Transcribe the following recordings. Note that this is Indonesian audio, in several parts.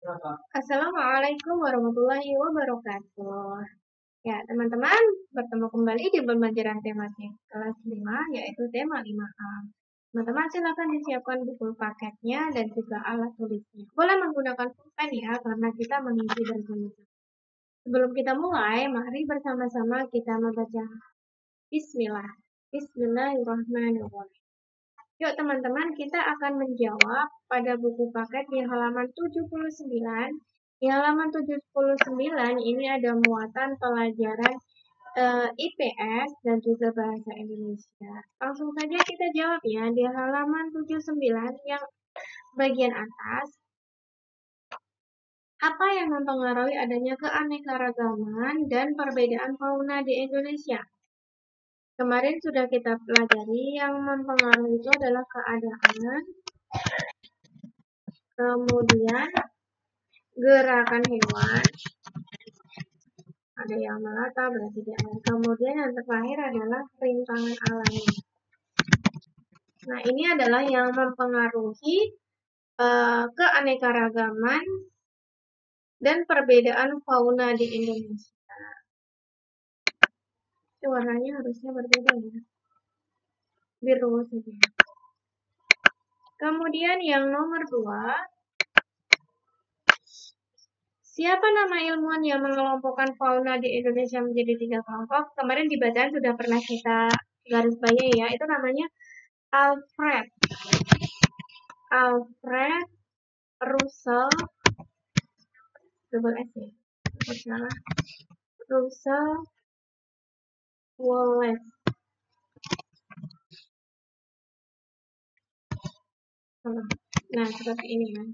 Assalamualaikum warahmatullahi wabarakatuh. Ya, teman-teman, bertemu kembali di pembelajaran tematik kelas 5, yaitu tema 5A. Teman-teman, silakan disiapkan buku paketnya dan juga alat tulisnya. Boleh menggunakan pulpen ya, karena kita mengisi bersama-sama. Sebelum kita mulai, mari bersama-sama kita membaca Bismillah. Bismillahirrahmanirrahim. Yuk teman-teman, kita akan menjawab pada buku paket di halaman 79. Di halaman 79 ini ada muatan pelajaran IPS dan juga bahasa Indonesia. Langsung saja kita jawab ya, di halaman 79 yang bagian atas. Apa yang mempengaruhi adanya keanekaragaman dan perbedaan fauna di Indonesia? Kemarin sudah kita pelajari yang mempengaruhi itu adalah keadaan, kemudian gerakan hewan, ada yang melata berarti di air. Kemudian yang terakhir adalah rintangan alami. Nah, ini adalah yang mempengaruhi keanekaragaman dan perbedaan fauna di Indonesia. Itu warnanya harusnya berbeda ya, biru saja. Kemudian yang nomor 2, siapa nama ilmuwan yang mengelompokkan fauna di Indonesia menjadi 3 kelompok? Kemarin di bacaan sudah pernah kita garis bawahi ya, itu namanya Alfred Russel, double S ya, salah, Russel Wallace. Nah, seperti ini ya.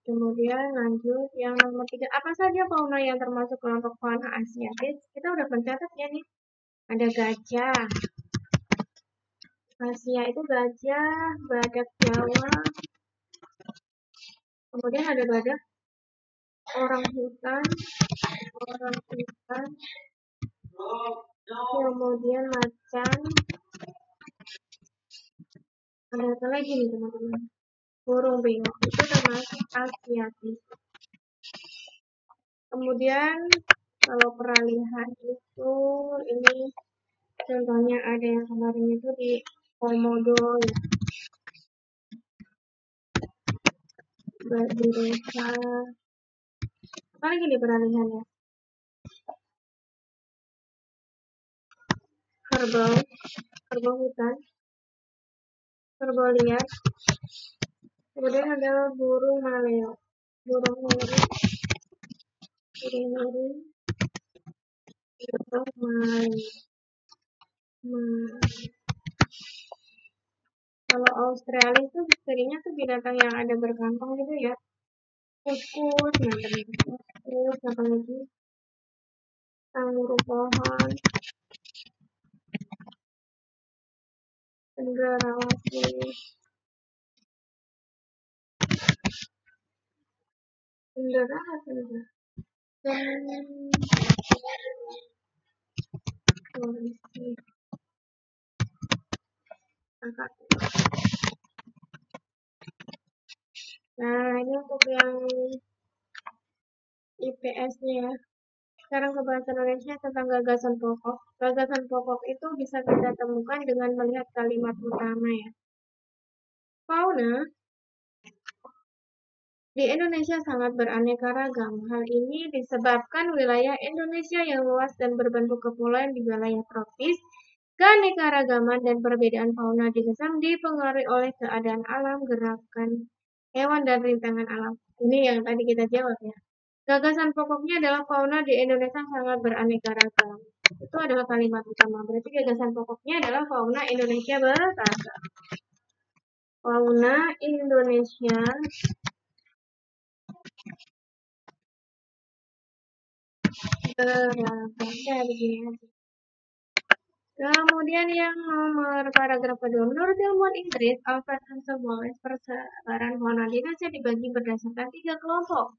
Kemudian lanjut yang nomor 3, apa saja fauna yang termasuk kelompok fauna asiatis? Kita udah mencatat ya nih. Ada gajah. Asia itu gajah, badak Jawa. Kemudian ada badak orang hutan. Kemudian macan. Ada apa lagi nih teman-teman? Burung beo itu termasuk asiatis. Kemudian kalau peralihan itu ini contohnya ada yang kemarin itu di komodo ya, di desa. Apa lagi nih peralihannya? kerbau hutan, kerbau liar. Kemudian ada burung maleo, burung maleo, Kalau Australia itu cirinya tuh binatang yang ada berkantong gitu ya. Kuskus, apa lagi? Kanguru pohon, cendrawasih, Nah, ini untuk yang IPS-nya ya. Sekarang ke bahasa Indonesia tentang gagasan pokok. Gagasan pokok itu bisa kita temukan dengan melihat kalimat utama ya. Fauna di Indonesia sangat beraneka ragam. Hal ini disebabkan wilayah Indonesia yang luas dan berbentuk kepulauan di wilayah tropis. Keanekaragaman dan perbedaan fauna di sana dipengaruhi oleh keadaan alam, gerakan hewan, dan rintangan alam. Ini yang tadi kita jawab ya. Gagasan pokoknya adalah fauna di Indonesia sangat beraneka ragam. Itu adalah kalimat utama. Berarti gagasan pokoknya adalah fauna Indonesia beragam. Fauna Indonesia beragam. Kemudian yang nomor paragraf kedua, menurut ilmuwan Inggris Alfred Russel Wallace, persebaran fauna di Indonesia dibagi berdasarkan 3 kelompok.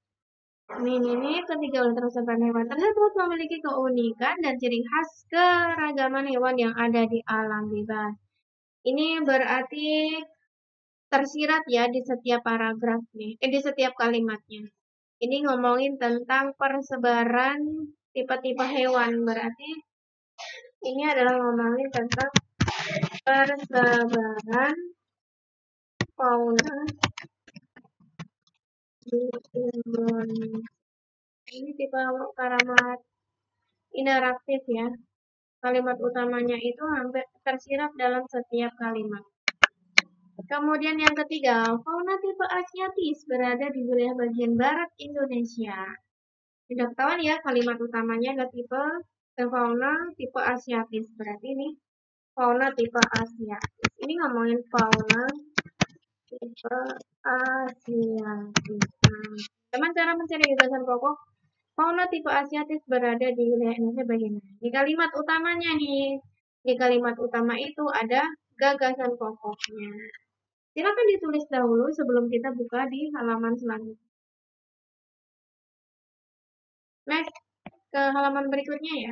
Ini ketiga persebaran hewan tersebut memiliki keunikan dan ciri khas keragaman hewan yang ada di alam bebas. Ini berarti tersirat ya di setiap paragrafnya, di setiap kalimatnya. Ini ngomongin tentang persebaran tipe-tipe hewan, berarti ini adalah ngomongin tentang persebaran fauna di Indonesia. Ini tipe kalimat interaktif ya. Kalimat utamanya itu hampir tersirat dalam setiap kalimat. Kemudian yang ketiga, fauna tipe asiatis berada di wilayah bagian barat Indonesia. Sudah ketahuan ya, kalimat utamanya adalah tipe fauna tipe asiatis. Berarti ini fauna tipe asiatis. Ini ngomongin fauna tipe asiatis. Teman cara mencari gagasan pokok fauna tipe asiatis berada di wilayah Indonesia bagian mana? Di kalimat utamanya nih. Di kalimat utama itu ada gagasan pokoknya. Silakan ditulis dahulu sebelum kita buka di halaman selanjutnya. Next, ke halaman berikutnya ya.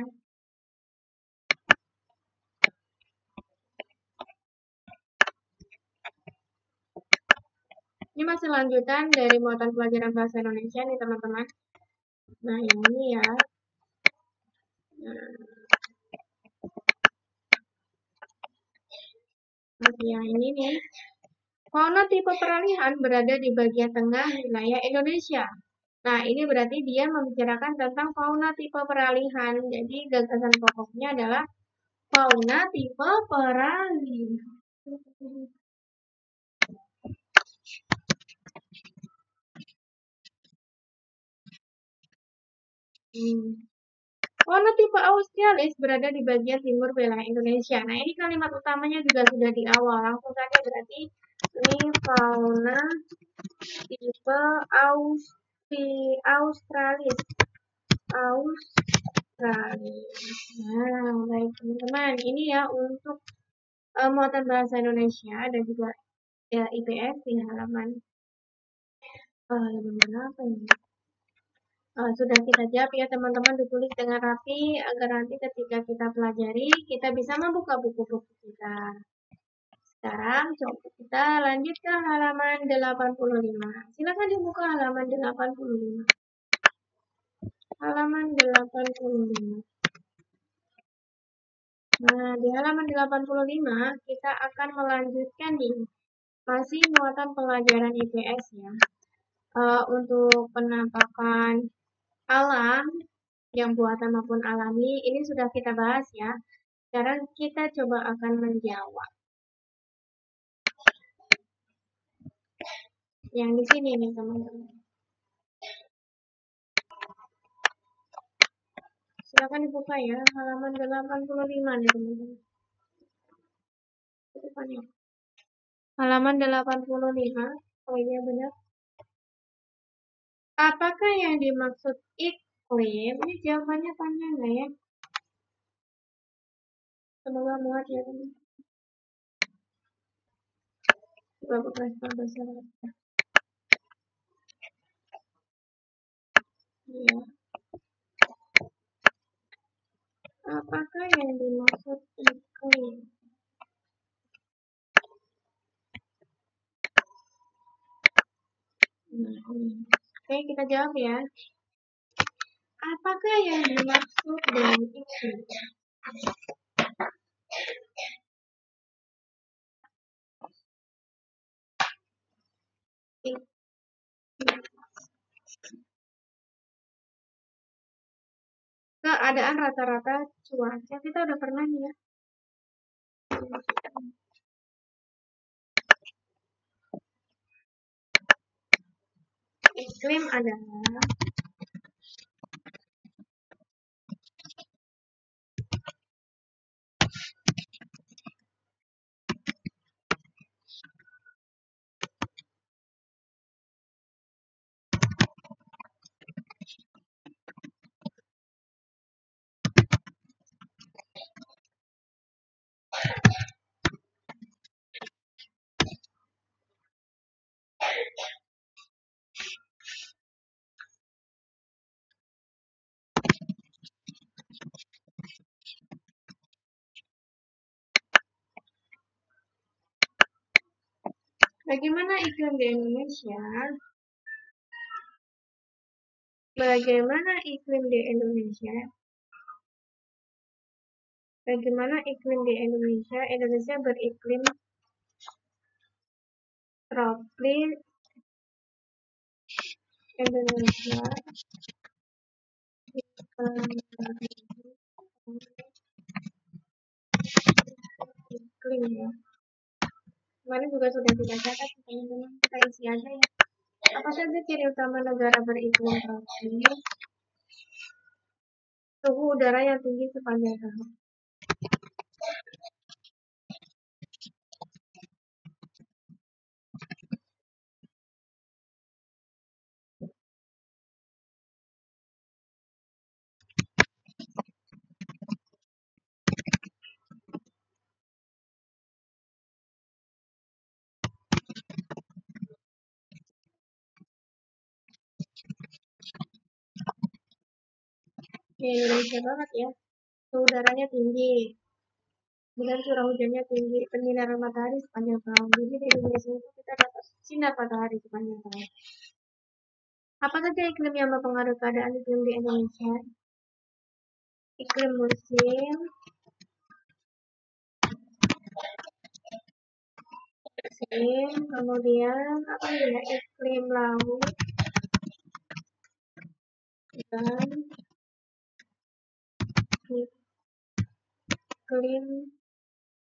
Ini masih lanjutan dari muatan pelajaran bahasa Indonesia nih teman-teman. Nah ini ya. Yang ini nih. Fauna tipe peralihan berada di bagian tengah wilayah Indonesia. Nah, ini berarti dia membicarakan tentang fauna tipe peralihan. Jadi, gagasan pokoknya adalah fauna tipe peralihan. Fauna tipe australis berada di bagian timur wilayah Indonesia. Nah, ini kalimat utamanya juga sudah di awal. Langsung saja berarti ini fauna tipe australis. Nah, baik teman-teman. Ini ya untuk muatan bahasa Indonesia dan juga ya, IPS di halaman apa ini? Sudah kita jawab ya teman-teman, ditulis dengan rapi agar nanti ketika kita pelajari kita bisa membuka buku-buku kita. Sekarang coba kita lanjut ke halaman 85. Silakan dibuka halaman 85. Halaman 85. Nah, di halaman 85 kita akan melanjutkan nih masih muatan pelajaran IPS ya. Untuk penampakan alam yang buatan maupun alami ini sudah kita bahas ya. Sekarang kita coba akan menjawab. Yang di sini nih teman-teman. Silakan dibuka ya, halaman 85 nih teman-teman. Halaman 85. Oh iya benar. Apakah yang dimaksud iklim? Ini jawabannya panjang nggak ya? Semoga muat ya teman. Coba buka bahasa ya. Apakah yang dimaksud iklim? Oke, kita jawab ya. Apakah yang dimaksud dengan iklim? Keadaan rata-rata cuaca kita udah pernah nih ya. Iklim adalah Bagaimana iklim di Indonesia? Bagaimana iklim di Indonesia? Bagaimana iklim di Indonesia? Indonesia beriklim tropis. Indonesia iklim ya. Kemarin juga sudah kita catat, teman-teman. Kita isi aja ya. Apa saja ciri utama negara beriklim tropis? Suhu udara yang tinggi sepanjang tahun. Ya, Indonesia banget ya. Suhu udaranya tinggi. Kemudian curah hujannya tinggi, penyinaran matahari sepanjang tahun. Jadi di Indonesia itu kita dapat sinar matahari sepanjang tahun. Apa saja iklim yang mempengaruhi keadaan iklim di Indonesia? Iklim musim, kemudian apa ya? Iklim laut dan iklim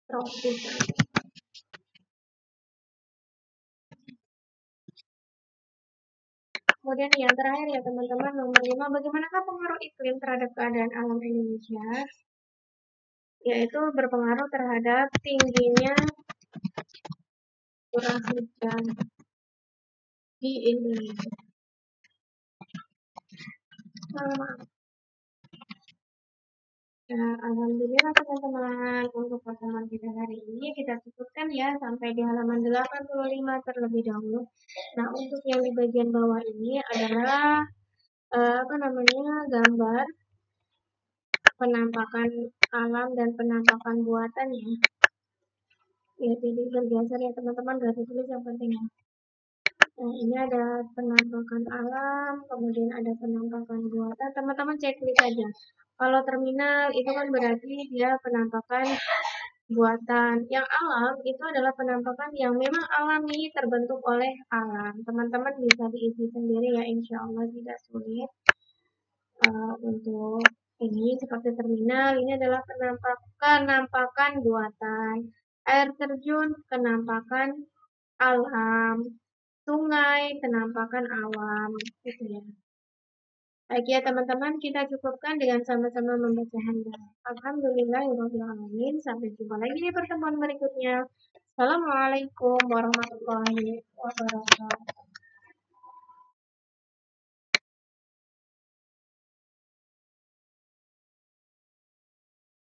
tropis. Kemudian yang terakhir ya teman-teman, nomor 5, bagaimanakah pengaruh iklim terhadap keadaan alam Indonesia? Yaitu berpengaruh terhadap tingginya curah hujan di Indonesia. Nah, alhamdulillah teman-teman, untuk pertemuan kita hari ini kita cukupkan ya sampai di halaman 85 terlebih dahulu. Nah, untuk yang di bagian bawah ini adalah gambar penampakan alam dan penampakan buatan ya. Ya, jadi bergeser ya teman-teman, garis tulis yang penting ya. Nah, ini ada penampakan alam, kemudian ada penampakan buatan. Teman-teman checklist saja. Kalau terminal itu kan berarti dia penampakan buatan. Yang alam itu adalah penampakan yang memang alami, terbentuk oleh alam. Teman-teman bisa diisi sendiri ya, insya Allah tidak sulit. Untuk ini seperti terminal, ini adalah penampakan buatan. Air terjun, penampakan alam. Sungai, penampakan alam, gitu ya. Baik ya teman-teman, kita cukupkan dengan sama-sama membaca hamdalah. Alhamdulillahirrahmanirrahim. Sampai jumpa lagi di pertemuan berikutnya. Assalamualaikum warahmatullahi wabarakatuh.